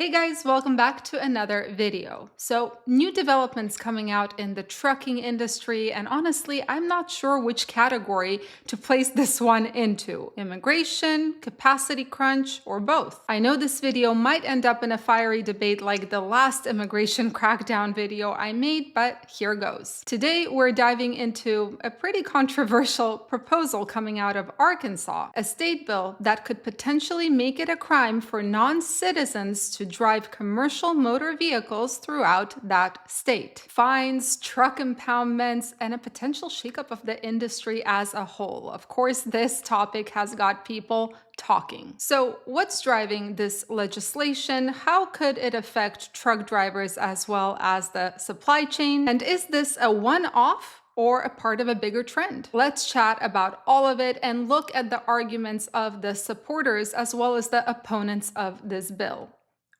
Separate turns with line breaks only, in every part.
Hey guys, welcome back to another video. So, new developments coming out in the trucking industry, and honestly, I'm not sure which category to place this one into: immigration, capacity crunch, or both. I know this video might end up in a fiery debate like the last immigration crackdown video I made, but here goes. Today, we're diving into a pretty controversial proposal coming out of Arkansas, a state bill that could potentially make it a crime for non-citizens to drive commercial motor vehicles throughout that state. Fines, truck impoundments, and a potential shakeup of the industry as a whole. Of course, this topic has got people talking. So, what's driving this legislation? How could it affect truck drivers as well as the supply chain? And is this a one-off or a part of a bigger trend? Let's chat about all of it and look at the arguments of the supporters as well as the opponents of this bill.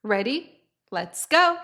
Ready? Let's go!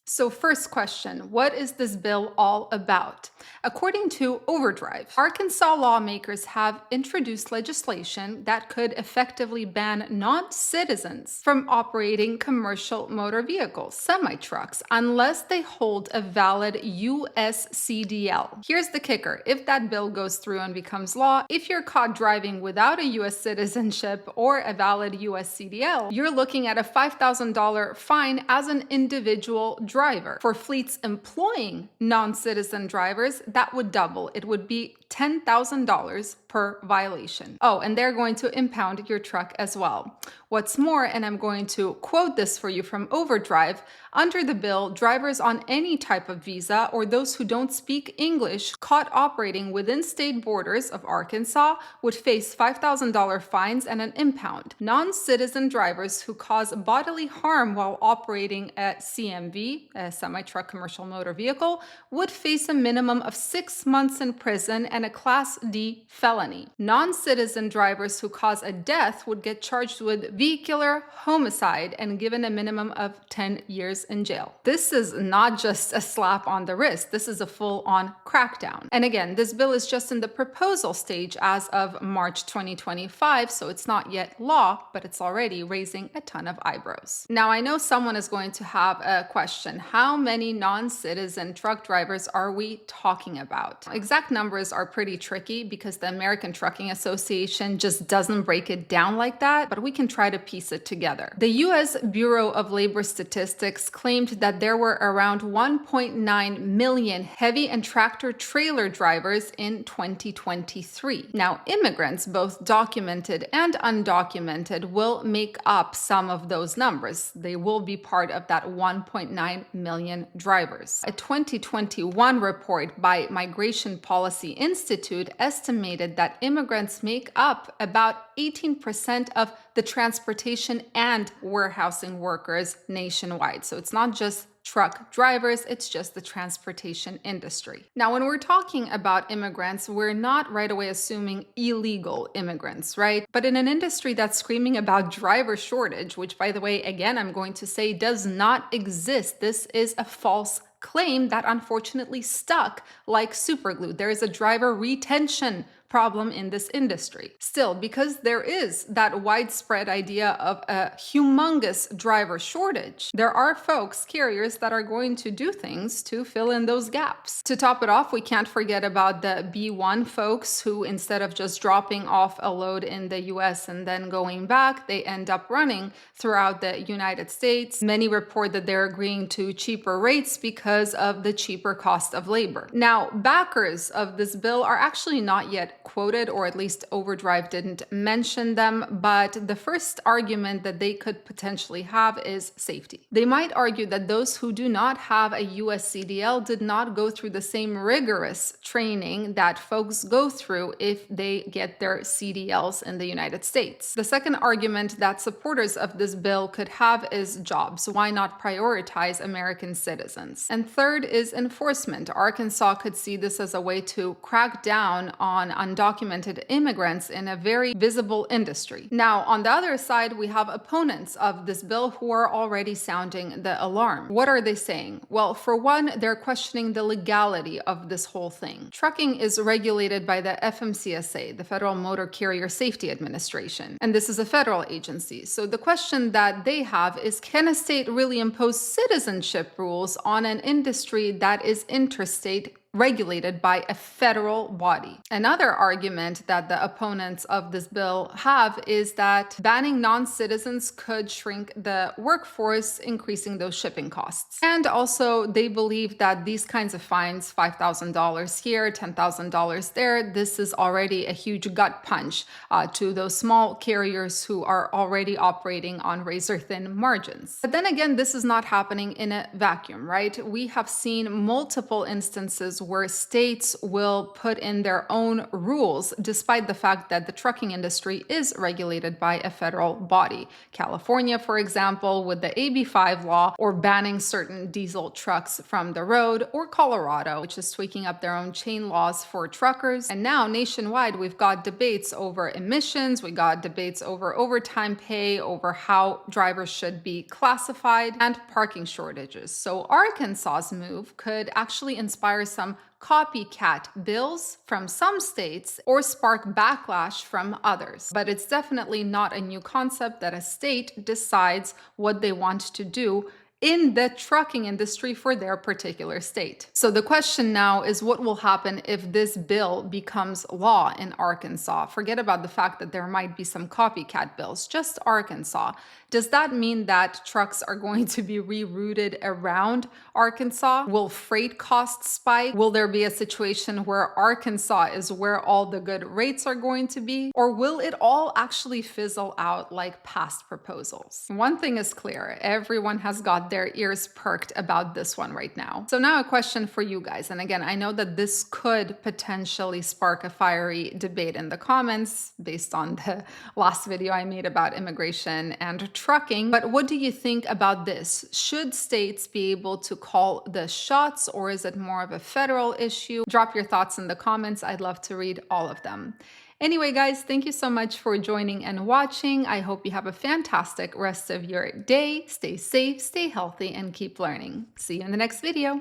So first question, what is this bill all about? According to Overdrive, Arkansas lawmakers have introduced legislation that could effectively ban non-citizens from operating commercial motor vehicles, semi-trucks, unless they hold a valid U.S. CDL. Here's the kicker. If that bill goes through and becomes law, if you're caught driving without a U.S. citizenship or a valid U.S. CDL, you're looking at a $5,000 fine as an individual driver. For fleets employing non-citizen drivers, that would double. It would be $10,000 per violation. Oh, and they're going to impound your truck as well. What's more, and I'm going to quote this for you from Overdrive, under the bill, drivers on any type of visa or those who don't speak English caught operating within state borders of Arkansas would face $5,000 fines and an impound. Non-citizen drivers who cause bodily harm while operating a CMV, a semi-truck commercial motor vehicle, would face a minimum of 6 months in prison and a Class D felony. Non-citizen drivers who cause a death would get charged with vehicular homicide and given a minimum of 10 years in jail. This is not just a slap on the wrist. This is a full-on crackdown. And again, this bill is just in the proposal stage as of March 2025, so it's not yet law, but it's already raising a ton of eyebrows. Now, I know someone is going to have a question. How many non-citizen truck drivers are we talking about? Exact numbers are pretty tricky because the American Trucking Association just doesn't break it down like that, but we can try to piece it together. The U.S. Bureau of Labor Statistics claimed that there were around 1.9 million heavy and tractor trailer drivers in 2023. Now, immigrants, both documented and undocumented, will make up some of those numbers. They will be part of that 1.9 million drivers. A 2021 report by Migration Policy Institute estimated that immigrants make up about 18% of the transportation and warehousing workers nationwide. So it's not just truck drivers, it's just the transportation industry. Now, when we're talking about immigrants, we're not right away assuming illegal immigrants, right? But in an industry that's screaming about driver shortage, which, by the way, again, I'm going to say does not exist. This is a false claim that unfortunately stuck like superglue. There is a driver retention problem in this industry. Still, because there is that widespread idea of a humongous driver shortage, there are folks, carriers, that are going to do things to fill in those gaps. To top it off, we can't forget about the B1 folks who, instead of just dropping off a load in the US and then going back, they end up running throughout the United States. Many report that they're agreeing to cheaper rates because of the cheaper cost of labor. Now, backers of this bill are actually not yet quoted, or at least Overdrive didn't mention them, but the first argument that they could potentially have is safety. They might argue that those who do not have a US CDL did not go through the same rigorous training that folks go through if they get their CDLs in the United States. The second argument that supporters of this bill could have is jobs. Why not prioritize American citizens? And third is enforcement. Arkansas could see this as a way to crack down on undocumented immigrants in a very visible industry. Now, on the other side, we have opponents of this bill who are already sounding the alarm. What are they saying? Well, for one, they're questioning the legality of this whole thing. Trucking is regulated by the FMCSA, the Federal Motor Carrier Safety Administration, and this is a federal agency. So the question that they have is, can a state really impose citizenship rules on an industry that is interstate regulated by a federal body? Another argument that the opponents of this bill have is that banning non-citizens could shrink the workforce, increasing those shipping costs. And also, they believe that these kinds of fines, $5,000 here, $10,000 there, this is already a huge gut punch to those small carriers who are already operating on razor-thin margins. But then again, this is not happening in a vacuum, right? We have seen multiple instances where states will put in their own rules, despite the fact that the trucking industry is regulated by a federal body. California, for example, with the AB5 law, or banning certain diesel trucks from the road, or Colorado, which is tweaking up their own chain laws for truckers. And now nationwide, we've got debates over emissions, we got debates over overtime pay, over how drivers should be classified, and parking shortages. So Arkansas's move could actually inspire some copycat bills from some states or spark backlash from others. But it's definitely not a new concept that a state decides what they want to do in the trucking industry for their particular state. So the question now is, what will happen if this bill becomes law in Arkansas? Forget about the fact that there might be some copycat bills, just Arkansas. Does that mean that trucks are going to be rerouted around Arkansas? Will freight costs spike? Will there be a situation where Arkansas is where all the good rates are going to be? Or will it all actually fizzle out like past proposals? One thing is clear, everyone has got their ears perked about this one right now. So now a question for you guys. And again, I know that this could potentially spark a fiery debate in the comments based on the last video I made about immigration and trucking. But what do you think about this? Should states be able to call the shots, or is it more of a federal issue? Drop your thoughts in the comments. I'd love to read all of them. Anyway, guys, thank you so much for joining and watching. I hope you have a fantastic rest of your day. Stay safe, stay healthy, and keep learning. See you in the next video.